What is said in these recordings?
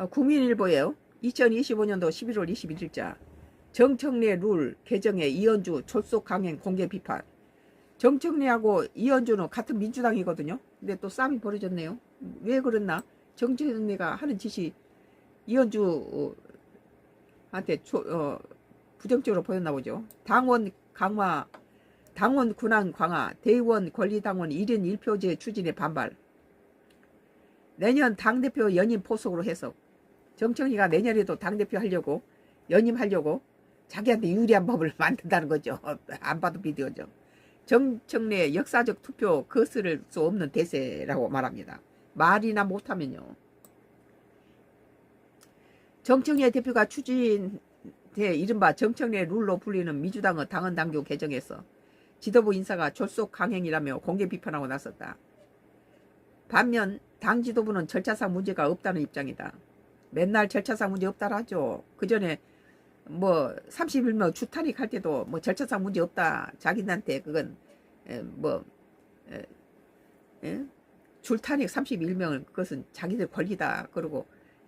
국민일보예요. 2025년도 11월 21일자 정청래 룰 개정의 이현주 졸속 강행 공개 비판. 정청래하고 이현주는 같은 민주당이거든요. 근데 또 싸움이 벌어졌네요. 왜 그랬나? 정청래가 하는 짓이 이현주한테 부정적으로 보였나 보죠. 당원 강화, 당원 군항 강화, 대의원 권리당원 1인 1표제 추진에 반발. 내년 당대표 연임 포석으로 해석. 정청래가 내년에도 당대표 하려고 연임하려고 자기한테 유리한 법을 만든다는 거죠. 안 봐도 비디오죠. 정청래 역사적 투표 거스를 수 없는 대세라고 말합니다. 말이나 못하면요. 정청래 대표가 추진해 이른바 정청래 룰로 불리는 민주당의 당헌 당규 개정에서 지도부 인사가 졸속 강행이라며 공개 비판하고 나섰다. 반면 당 지도부는 절차상 문제가 없다는 입장이다. 맨날 절차상 문제 없다라 하죠. 그 전에 뭐 31명 주탄익 할 때도 뭐 절차상 문제 없다. 자기한테 그건 줄탄익 31명을 그것은 자기들 권리다. 그러고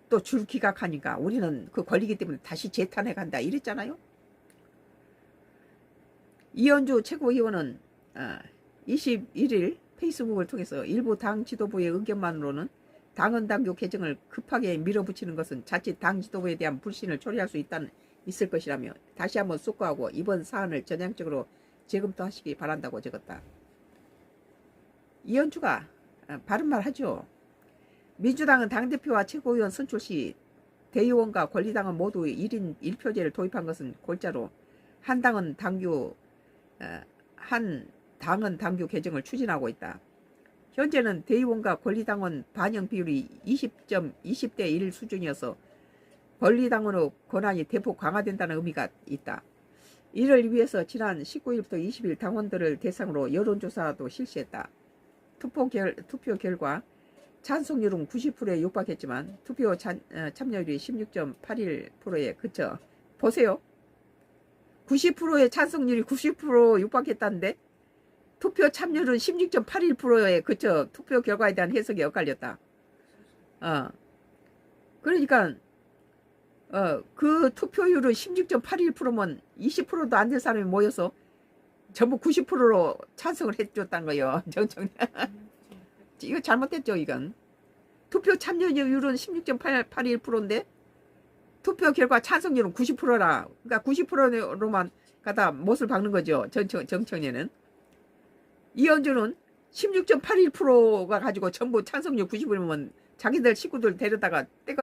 또 줄 기각하니까 우리는 그 권리기 때문에 다시 재탄핵 한다. 이랬잖아요. 이현주 최고위원은 21일 페이스북을 통해서 일부 당 지도부의 의견만으로는 당헌 당규 개정을 급하게 밀어붙이는 것은 자칫 당 지도부에 대한 불신을 초래할 수 있을 것이라며 다시 한번 숙고하고 이번 사안을 전향적으로 재검토하시기 바란다고 적었다. 이현주가 바른 말 하죠. 민주당은 당대표와 최고위원 선출 시 대의원과 권리당은 모두 1인 1표제를 도입한 것은 골자로 한 당헌 당규 개정을 추진하고 있다. 현재는 대의원과 권리당원 반영 비율이 20대 1 수준이어서 권리당원의 권한이 대폭 강화된다는 의미가 있다. 이를 위해서 지난 19일부터 20일 당원들을 대상으로 여론조사도 실시했다. 투표 결과 찬성률은 90%에 육박했지만 투표 참여율이 16.81%에 그쳐. 보세요. 90%의 찬성률이 90% 육박했다는데 투표 참여율은 16.81%에 그쳐 투표 결과에 대한 해석이 엇갈렸다. 그러니까 그 투표율은 16.81%면 20%도 안 될 사람이 모여서 전부 90%로 찬성을 해줬다는 거예요. 정청래. 이거 잘못됐죠, 이건. 투표 참여율은 16.81%인데 투표 결과 찬성률은 90%라. 그러니까 90%로만 갖다 못을 박는 거죠. 정청래는. 이현주는 16.81%가 가지고 전부 찬성률 90%면 자기들 식구들 데려다가